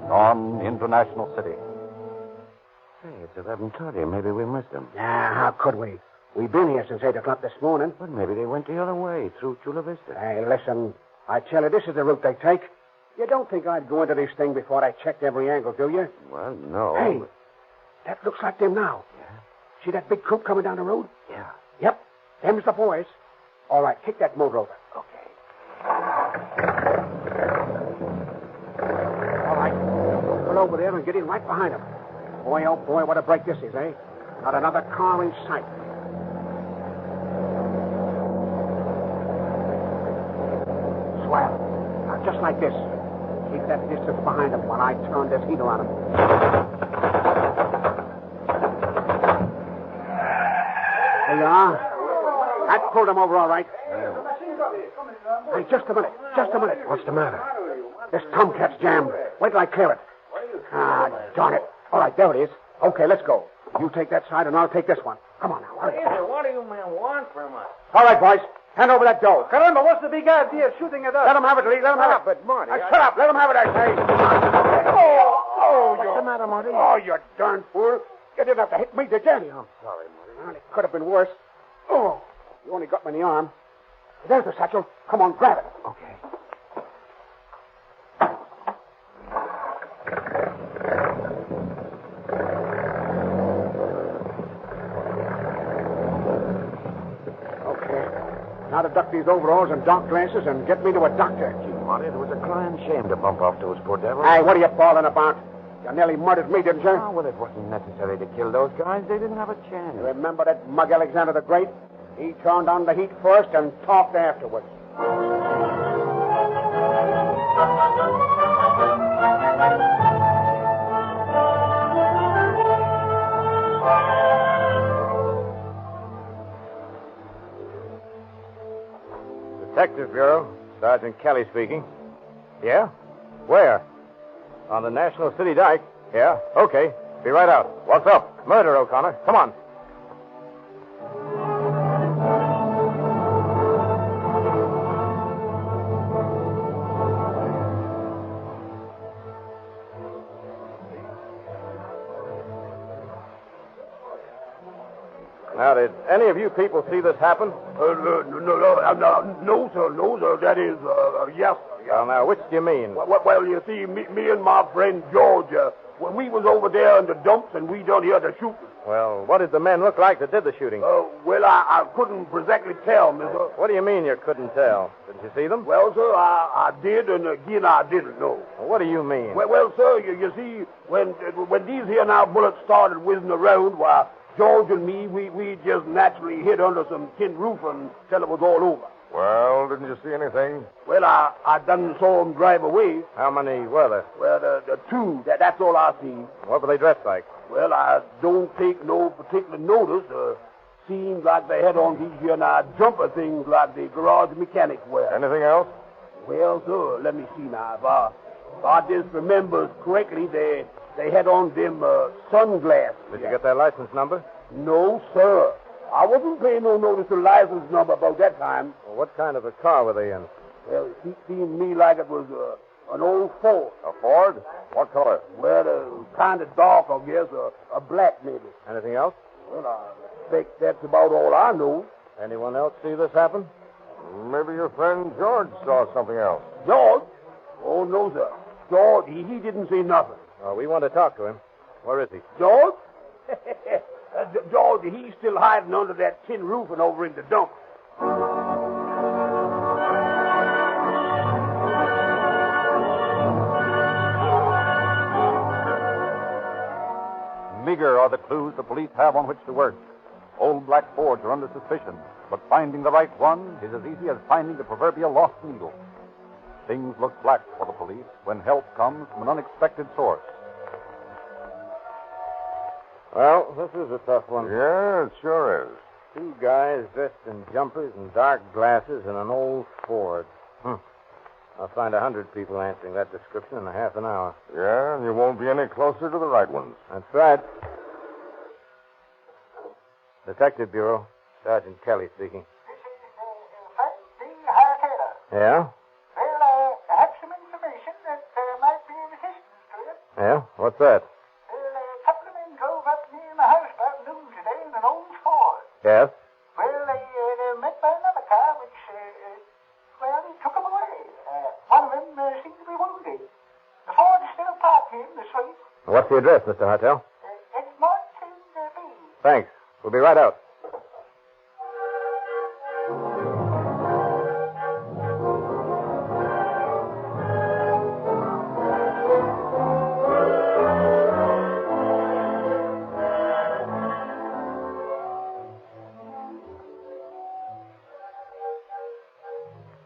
and on into National City. Hey, it's 11:30. Maybe we missed them. Nah, how could we? We've been here since 8 o'clock this morning. But maybe they went the other way, through Chula Vista. Hey, listen. I tell you, this is the route they take. You don't think I'd go into this thing before I checked every angle, do you? Well, no. Hey, that looks like them now. Yeah? See that big coupe coming down the road? Yeah. Yep. Them's the boys. All right, kick that motor over. Okay. All right. Pull over there and get in right behind them. Boy, oh boy, what a break this is, eh? Not another car in sight. Swell. Now, just like this. Keep that distance behind them while I turn this heater on them. There you are. That pulled them over all right. Hey, just a minute. What's the matter? This tomcat's jammed. Wait till I clear it. Ah, darn it. All right, there it is. Okay, let's go. You take that side and I'll take this one. Come on now. Hurry. What do you men want from us? All right, boys. Hand over that dough. Caramba, what's the big idea of shooting at us? Let them have it, Lee. Let them have it. But, Marty... Shut up. Let them have it, I say. What's the matter, Marty? Oh, you darn fool. You didn't have to hit me, did you? I'm sorry, Marty. Well, it could have been worse. Oh, you only got me in the arm. There's the satchel. Come on, grab it. Okay. Now to duck these overalls and dark glasses and get me to a doctor. Gee, Marty, it was a crying shame to bump off those poor devils. Hey, what are you bawling about? You nearly murdered me, didn't you? Oh, well, it wasn't necessary to kill those guys. They didn't have a chance. You remember that mug Alexander the Great? He turned on the heat first and talked afterwards. Detective Bureau, Sergeant Kelly speaking. Yeah? Where? On the National City Dike. Yeah, okay. Be right out. What's up? Murder, O'Connor. Come on. Now, did any of you people see this happen? No, sir. No, sir. That is, yes, sir. Well, now, which do you mean? Well, you see, me and my friend George, when we was over there in the dumps and we done here the shooting. Well, what did the men look like that did the shooting? Well, I couldn't exactly tell, mister. What do you mean you couldn't tell? Didn't you see them? Well, sir, I did, and again I didn't know. What do you mean? Well, sir, you see, when these here now bullets started whizzing around, why, George and me, we just naturally hid under some tin roof until it was all over. Well, didn't you see anything? Well, I done saw them drive away. How many were there? Well, the two. That's all I seen. What were they dressed like? Well, I don't take no particular notice. Seems like they had on these here now jumper things like the garage mechanics wear. Anything else? Well, sir, let me see now. If I just remembers correctly, they had on them sunglasses. Did you get their license number? No, sir. I wasn't paying no notice to the license number about that time. Well, what kind of a car were they in? Well, it seemed to me like it was an old Ford. A Ford? What color? Well, kind of dark, I guess. A black, maybe. Anything else? Well, I think that's about all I know. Anyone else see this happen? Maybe your friend George saw something else. George? Oh, no, sir. George, he didn't see nothing. Oh, we want to talk to him. Where is he? George? George, he's still hiding under that tin roof and over in the dump. Meager are the clues the police have on which to work. Old black Fords are under suspicion, but finding the right one is as easy as finding the proverbial lost needle. Things look black for the police when help comes from an unexpected source. Well, this is a tough one. Yeah, it sure is. Two guys dressed in jumpers and dark glasses in an old Ford. I'll find 100 people answering that description in a half an hour. Yeah, and you won't be any closer to the right ones. That's right. Detective Bureau, Sergeant Kelly speaking. Yeah? Well, I have some information that might be of assistance to you. Yeah? What's that? Well, a couple of men drove up near my house about noon today in an old Ford. Yes? Well, they met by another car, which, they took them away. One of them seemed to be wounded. The Ford's still parked here in the street. What's the address, Mr. Hartel? It's marked in B. Thanks. We'll be right out.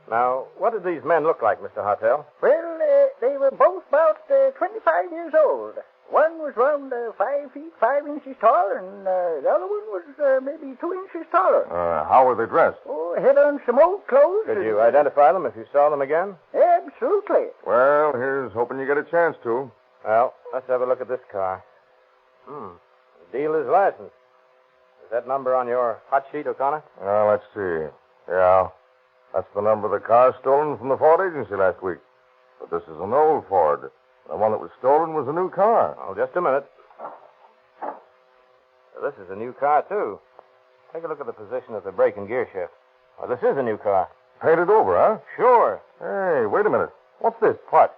Now, what did these men look like, Mr. Hartel? Well, they were both about 25 years old. One was around 5 feet, 5 inches tall, and the other one was maybe 2 inches taller. How were they dressed? Oh, had on some old clothes. Could you identify them if you saw them again? Absolutely. Well, here's hoping you get a chance to. Well, let's have a look at this car. Dealer's license. Is that number on your hot sheet, O'Connor? Let's see. Yeah, that's the number of the car stolen from the Ford agency last week. But this is an old Ford. The one that was stolen was a new car. Oh, just a minute. This is a new car, too. Take a look at the position of the brake and gear shift. Oh, this is a new car. Painted over, huh? Sure. Hey, wait a minute. What's this? What?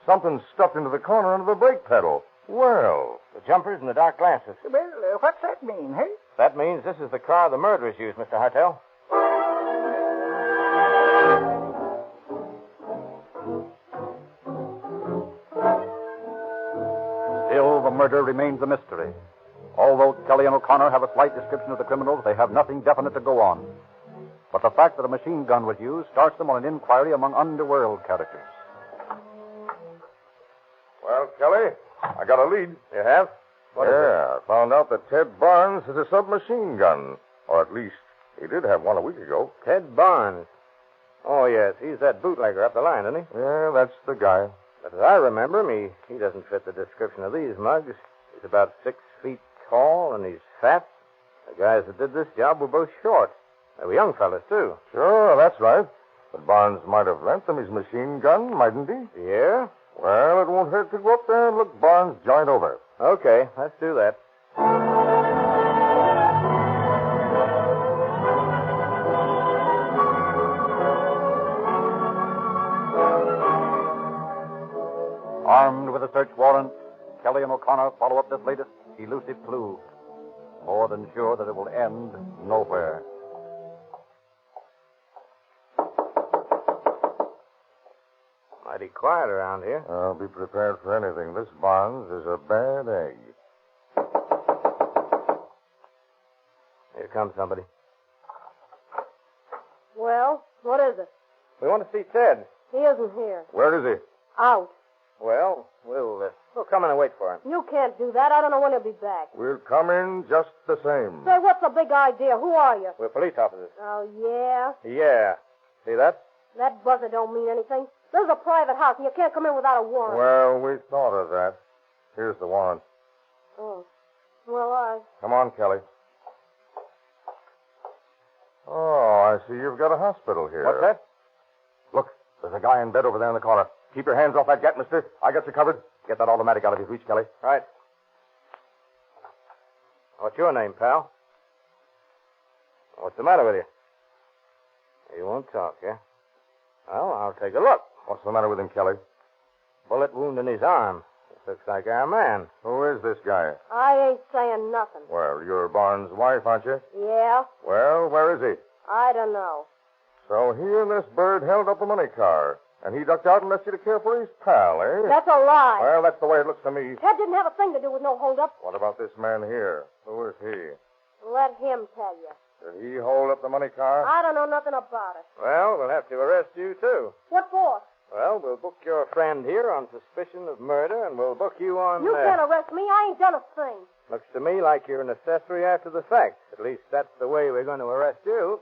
Something stuffed into the corner under the brake pedal. Well. The jumpers and the dark glasses. Well, what's that mean, hey? That means this is the car the murderers used, Mr. Hartel. Still, the murder remains a mystery. Although Kelly and O'Connor O'Connor have a slight description of the criminals, they have nothing definite to go on. But the fact that a machine gun was used starts them on an inquiry among underworld characters. Well, Kelly, I got a lead. You have? What is it? I found out that Ted Barnes has a submachine gun. Or at least, he did have one a week ago. Ted Barnes. Oh, yes. He's that bootlegger up the line, isn't he? Yeah, that's the guy. But as I remember him, he doesn't fit the description of these mugs. He's about 6 feet tall, and he's fat. The guys that did this job were both short. They were young fellas, too. Sure, that's right. But Barnes might have lent them his machine gun, mightn't he? Yeah? Well, it won't hurt to go up there and look Barnes' joint over. Okay, let's do that. Armed with a search warrant, Kelly and O'Connor follow up this latest elusive clue. More than sure that it will end nowhere. Mighty quiet around here. I'll be prepared for anything. This Barnes is a bad egg. Here comes somebody. Well, what is it? We want to see Ted. He isn't here. Where is he? Out. Well, we'll come in and wait for him. You can't do that. I don't know when he'll be back. We'll come in just the same. Say, what's the big idea? Who are you? We're police officers. Oh, yeah? Yeah. See that? That buzzer don't mean anything. This is a private house, and you can't come in without a warrant. Well, we thought of that. Here's the warrant. Oh. Well, Come on, Kelly. Oh, I see you've got a hospital here. What's that? Look, there's a guy in bed over there in the corner. Keep your hands off that gat, mister. I got you covered. Get that automatic out of his reach, Kelly. Right. What's your name, pal? What's the matter with you? You won't talk, eh? Well, I'll take a look. What's the matter with him, Kelly? Bullet wound in his arm. This looks like our man. Who is this guy? I ain't saying nothing. Well, you're Barnes' wife, aren't you? Yeah? Well, where is he? I don't know. So he and this bird held up the money car, and he ducked out and left you to care for his pal, eh? That's a lie. Well, that's the way it looks to me. Ted didn't have a thing to do with no holdup. What about this man here? Who is he? Let him tell you. Did he hold up the money car? I don't know nothing about it. Well, we'll have to arrest you, too. What for? Well, we'll book your friend here on suspicion of murder, and we'll book you on... You can't arrest me. I ain't done a thing. Looks to me like you're an accessory after the fact. At least that's the way we're going to arrest you.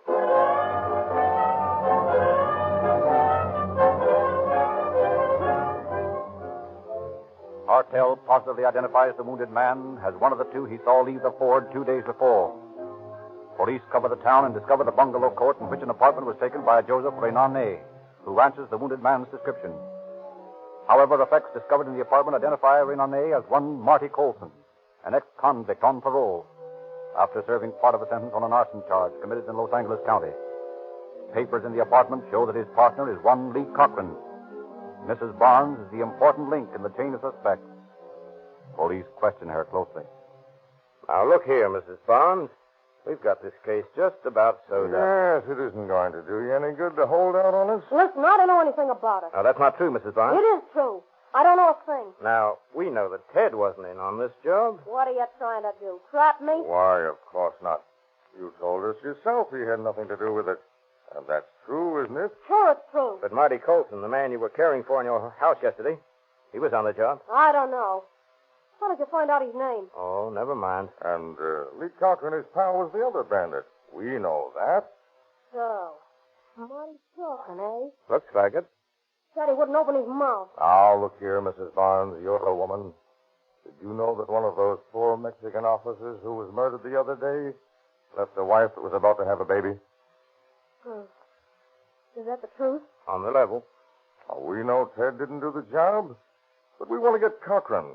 Hartel positively identifies the wounded man as one of the two he saw leave the Ford 2 days before. Police cover the town and discover the bungalow court in which an apartment was taken by Joseph Renane, who answers the wounded man's description. However, effects discovered in the apartment identify Renane as one Marty Colson, an ex-convict on parole, after serving part of a sentence on an arson charge committed in Los Angeles County. Papers in the apartment show that his partner is one Lee Cochran. Mrs. Barnes is the important link in the chain of suspects. Police question her closely. Now, look here, Mrs. Barnes. We've got this case just about sewed up. Yes, it isn't going to do you any good to hold out on us. Listen, I don't know anything about it. Now, that's not true, Mrs. Barnes. It is true. I don't know a thing. Now, we know that Ted wasn't in on this job. What are you trying to do? Trap me? Why, of course not. You told us yourself he had nothing to do with it. And that's true, isn't it? Sure, it's true. But Marty Colson, the man you were caring for in your house yesterday, he was on the job. I don't know. How did you find out his name? Oh, never mind. And Lee Cochran, his pal, was the other bandit. We know that. So, Marty talking, eh? Looks like it. Said he wouldn't open his mouth. Now, look here, Mrs. Barnes. You're a woman. Did you know that one of those poor Mexican officers who was murdered the other day left a wife that was about to have a baby? Is that the truth? On the level. Oh, we know Ted didn't do the job, but we want to get Cochran.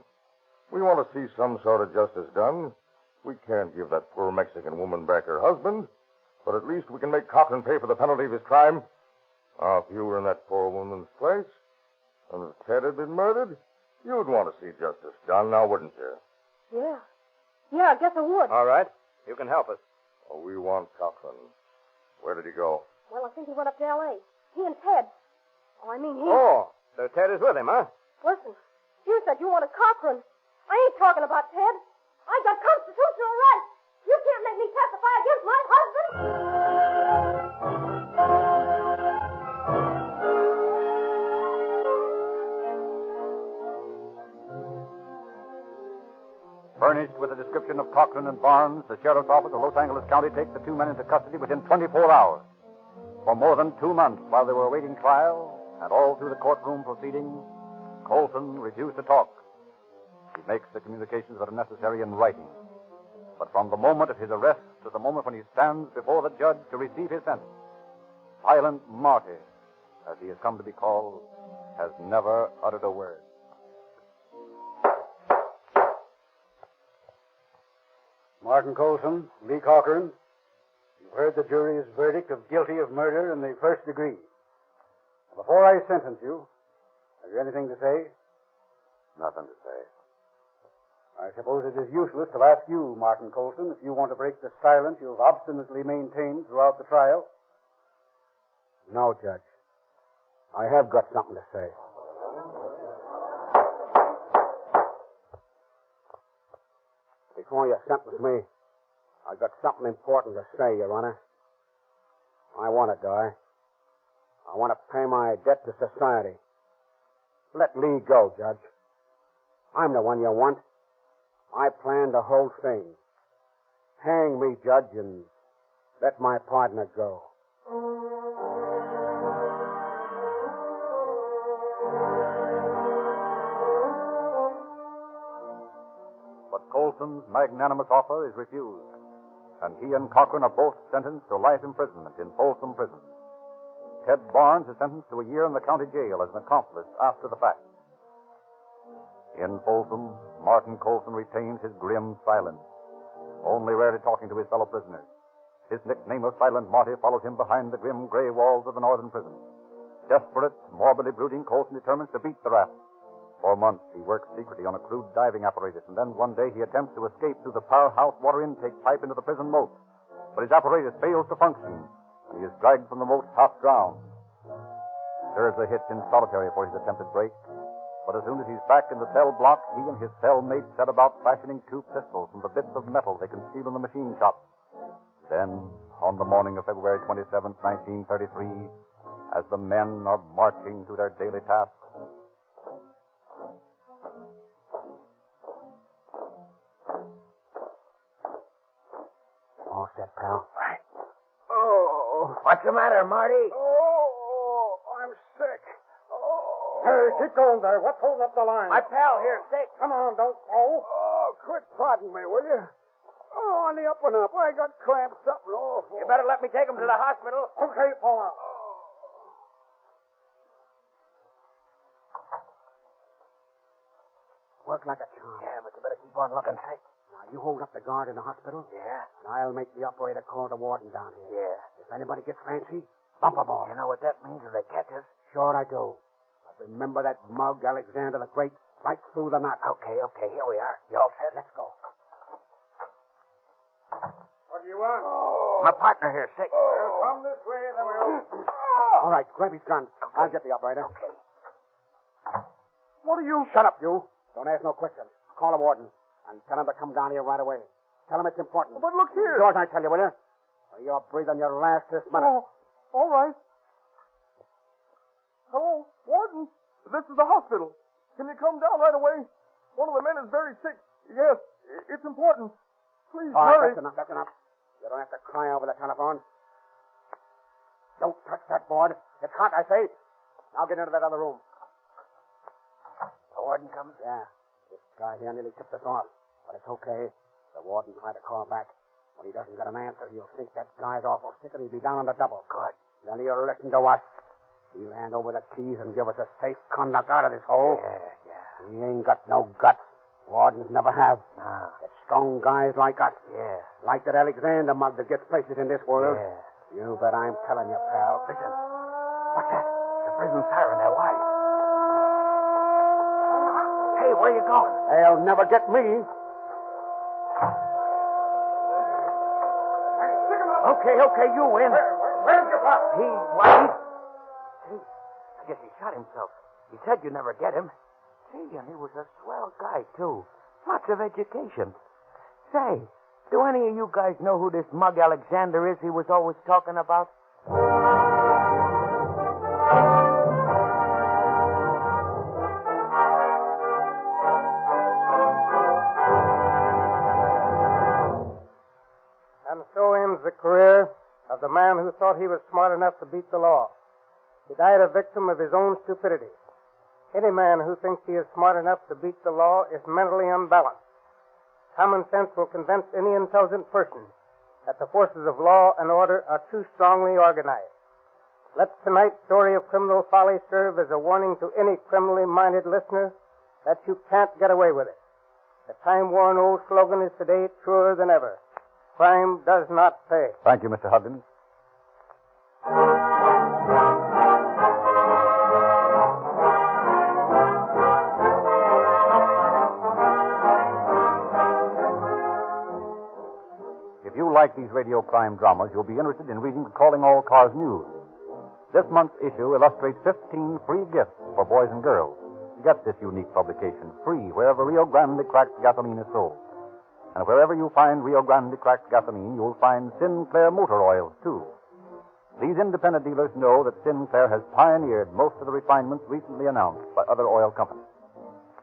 We want to see some sort of justice done. We can't give that poor Mexican woman back her husband, but at least we can make Cochran pay for the penalty of his crime. Now, if you were in that poor woman's place, and if Ted had been murdered, you'd want to see justice done, now wouldn't you? Yeah. Yeah, I guess I would. All right. You can help us. Oh, we want Cochran. Where did he go? Well, I think he went up to L.A. He and Ted. Oh, I mean he... Oh, so Ted is with him, huh? Listen, you said you wanted Cochran. I ain't talking about Ted. I got constitutional rights. You can't make me testify against my husband. Furnished with a description of Cochran and Barnes, the sheriff's office of Los Angeles County takes the two men into custody within 24 hours. For more than 2 months, while they were awaiting trial, and all through the courtroom proceedings, Colson refused to talk. He makes the communications that are necessary in writing. But from the moment of his arrest to the moment when he stands before the judge to receive his sentence, Silent Marty, as he has come to be called, has never uttered a word. Martin Colson, Lee Cochran, you've heard the jury's verdict of guilty of murder in the first degree. Before I sentence you, have you anything to say? Nothing to say. I suppose it is useless to ask you, Martin Colson, if you want to break the silence you've obstinately maintained throughout the trial. No, Judge. I have got something to say. Before you sentence me, I've got something important to say, Your Honor. I want to die. I want to pay my debt to society. Let Lee go, Judge. I'm the one you want. I planned the whole thing. Hang me, Judge, and let my partner go. But Colson's magnanimous offer is refused, and he and Cochran are both sentenced to life imprisonment in Folsom Prison. Ted Barnes is sentenced to a year in the county jail as an accomplice after the fact. In Folsom, Martin Colson retains his grim silence, only rarely talking to his fellow prisoners. His nickname of Silent Marty follows him behind the grim gray walls of the northern prison. Desperate, morbidly brooding, Colson determines to beat the rap. For months, he works secretly on a crude diving apparatus, and then one day he attempts to escape through the powerhouse water intake pipe into the prison moat. But his apparatus fails to function, and he is dragged from the moat half-drowned. He serves a hitch in solitary for his attempted break. But as soon as he's back in the cell block, he and his cellmate set about fashioning 2 pistols from the bits of metal they conceal in the machine shop. Then, on the morning of February 27th, 1933, as the men are marching to their daily tasks, All set, pal. Right. Oh, what's the matter, Marty? Oh, I'm sick. Hey, keep going there. What's holding up the line? My pal here's sick. Come on, don't fall. Oh, quit prodding me, will you? Oh, on the up and up. I got cramps, something awful. You better let me take him to the hospital. Okay, fall out. Work like a charm. Yeah, but you better keep on looking sick. Now, you hold up the guard in the hospital, Yeah? and I'll make the operator call the warden down here. Yeah. If anybody gets fancy, bump 'em off. You know what that means if they catch us? Sure I do. But remember that mug, Alexander the Great, right through the knot. Okay, here we are. You all set? Let's go. What do you want? My partner here's sick. Come this way, then we'll... All right, grab his gun. I'll get the operator. Okay. What are you... Shut up, you. Don't ask no questions. Call the warden and tell him to come down here right away. Tell him it's important. But look here. George, I tell you, will you? Or you're breathing your last this minute. Oh, all right. Hello, Warden. This is the hospital. Can you come down right away? One of the men is very sick. Yes, it's important. Please, All right, hurry. that's enough. You don't have to cry over the telephone. Don't touch that board. It's hot, I say. Now get into that other room. The warden comes? Yeah. This guy here nearly tipped us off. But it's okay. The warden tried to call back. When he doesn't get an answer, he'll think that guy's awful sick and he'll be down on the double. Good. Then he'll listen to us. He'll hand over the keys and give us a safe conduct out of this hole. Yeah. He ain't got no guts. Wardens never have. No. It's strong guys like us. Yeah. Like that Alexander mug that gets places in this world. Yeah. You bet I'm telling you, pal. Listen. What's that? The prison siren. They're wise. Hey, where you going? They'll never get me. Okay, you win. Where's your boss? Hey, I guess he shot himself. He said you'd never get him. Gee, and he was a swell guy, too. Lots of education. Say, Do any of you guys know who this Mug Alexander is he was always talking about? And so ends the career of the man who thought he was smart enough to beat the law. He died a victim of his own stupidity. Any man who thinks he is smart enough to beat the law is mentally unbalanced. Common sense will convince any intelligent person that the forces of law and order are too strongly organized. Let tonight's story of criminal folly serve as a warning to any criminally minded listener that you can't get away with it. The time-worn old slogan is today truer than ever. Crime does not pay. Thank you, Mr. Huggins. If you like these radio crime dramas, you'll be interested in reading the Calling All Cars news. This month's issue illustrates 15 free gifts for boys and girls. Get this unique publication free wherever Rio Grande cracked gasoline is sold. And wherever you find Rio Grande cracked gasoline, you'll find Sinclair motor oils, too. These independent dealers know that Sinclair has pioneered most of the refinements recently announced by other oil companies.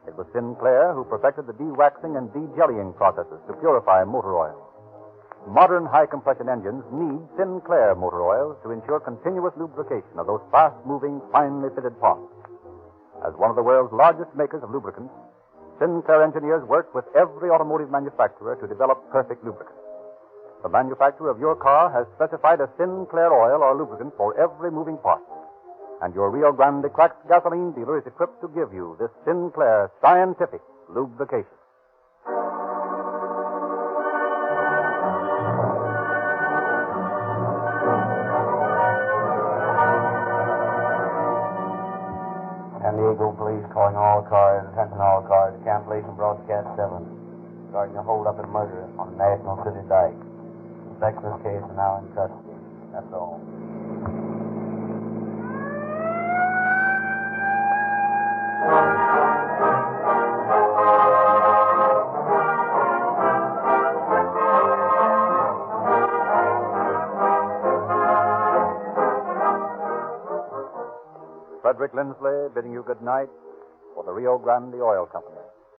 It was Sinclair who perfected the de-waxing and de-jellying processes to purify motor oil. Modern high-compression engines need Sinclair motor oils to ensure continuous lubrication of those fast-moving, finely fitted parts. As one of the world's largest makers of lubricants, Sinclair engineers work with every automotive manufacturer to develop perfect lubricants. The manufacturer of your car has specified a Sinclair oil or lubricant for every moving part. And your Rio Grande cracked gasoline dealer is equipped to give you this Sinclair scientific lubrication. San Diego police calling all cars, attention all cars, cancellation broadcast 7. Regarding a hold-up and murder on the National City Dike. Suspects in this case are now in custody. That's all. Frederick Lindsley bidding you good night for the Rio Grande Oil Company.